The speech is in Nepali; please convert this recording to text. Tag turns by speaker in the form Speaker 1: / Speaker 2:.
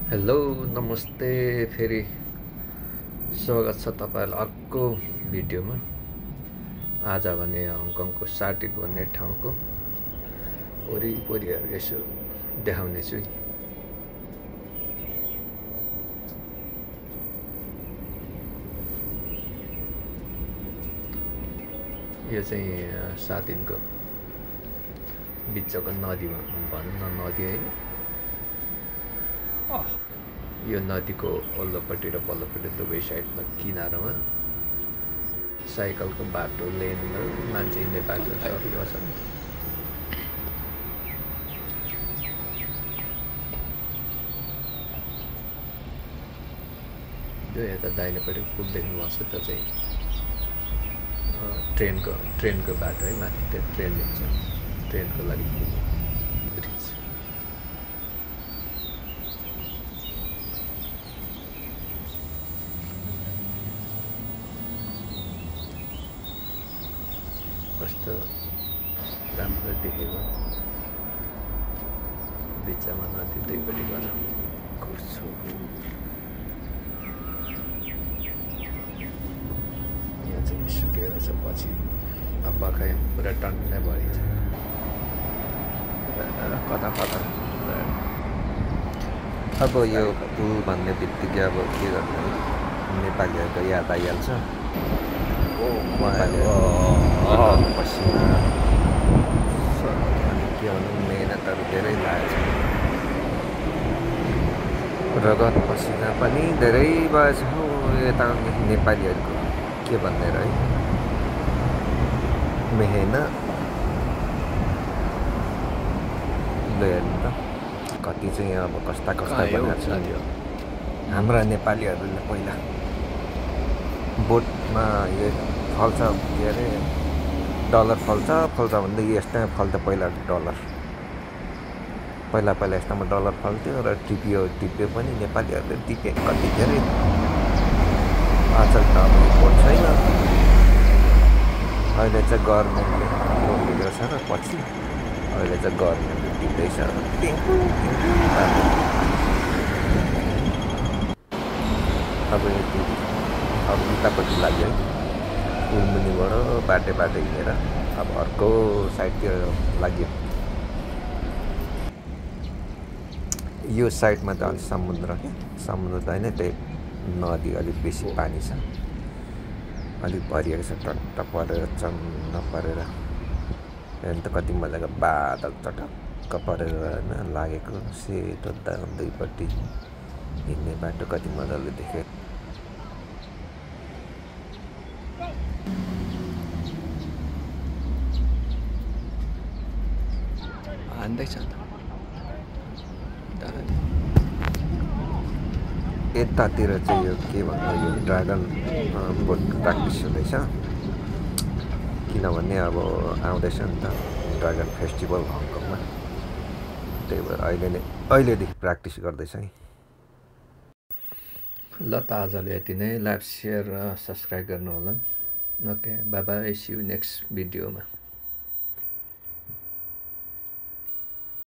Speaker 1: हेलो नमस्ते फेरि स्वागत छ तपाईहरुलाई अर्को भिडियोमा। आज भने हङकङको साटिट भन्ने ठाउँको वरिपरिहरू यसो देखाउने छु। यो चाहिँ साटिनको बिचको नदीमा भन्न नदी हैन, यो नदीको वल्लोपट्टि र पल्लोपट्टि दुवै साइडमा किनारमा साइकलको बाटो लेन मान्छे हिँड्ने बाटो सकिएको छ। यो यता दाहिनेपट्टि पुल देख्नुभएको छ, त्यो चाहिँ ट्रेनको बाटो है। माथि त्यो ट्रेन हुन्छ, ट्रेनको लागि ब्रिज। कस्तो राम्रो देखेको, बिचमा नदी दुईपट्टि गएर कुर्छु। यहाँ चाहिँ सुकेर छ, पछि अब बर्खा पुरा टन्नै भरिन्छ। कता कता अब यो पुल भन्ने बित्तिकै अब के गर्नु, नेपालीहरूको याद आइहाल्छ। पसिना के भनौँ, मेहनतहरू धेरै लागेको छ, रगत पसिना पनि धेरै भएछ। यता नेपालीहरूको के भन्ने र है, मेहनत हेर्नु त कति चाहिँ अब कस्ता बनाएको छ। हाम्रा नेपालीहरूले पहिला बोटमा यो फल्छ, के अरे डलर फल्छ भन्दै यस्तै फल्थ्यो पहिला डलर। पहिला यस्तोमा डलर फल्थ्यो र टिप्यो पनि नेपालीहरूले टिपे कति धेरै। आजकल त अब बोट छैन, अहिले चाहिँ गभर्मेन्टले बोलिदिएको छ र पछि अहिले चाहिँ गभर्मेन्टले टिप्दैछ। अब यति अब उतापट्टि लाग्यो है, उल्मुनिबाट बाटो हिँडेर अब अर्को साइडतिर लाग्यो। यो साइडमा त अलिक समुद्र त होइन, त्यही नदी अलिक बेसी पानी छ, अलिक भरिएको छ, टट्ट परेर चन्न परेर। हेर्नु त कति मजाको बादल चटक्क परेर होइन लागेको सेतो दुईपट्टि हिँड्ने बाटो कति मजाले देख्यो। हान्दैछ यतातिर चाहिँ यो के भन्नु, यो ड्रागन बोट प्र्याक्टिस हुँदैछ। किनभने अब आउँदैछ नि त ड्रागन फेस्टिभल हङकङमा, त्यही भएर अहिलेदेखि प्र्याक्टिस गर्दैछ है। ल त आजले यति नै। लाइक, सेयर र सब्सक्राइब गर्नु होला। Okay, bye bye, see you next भिडियोमा।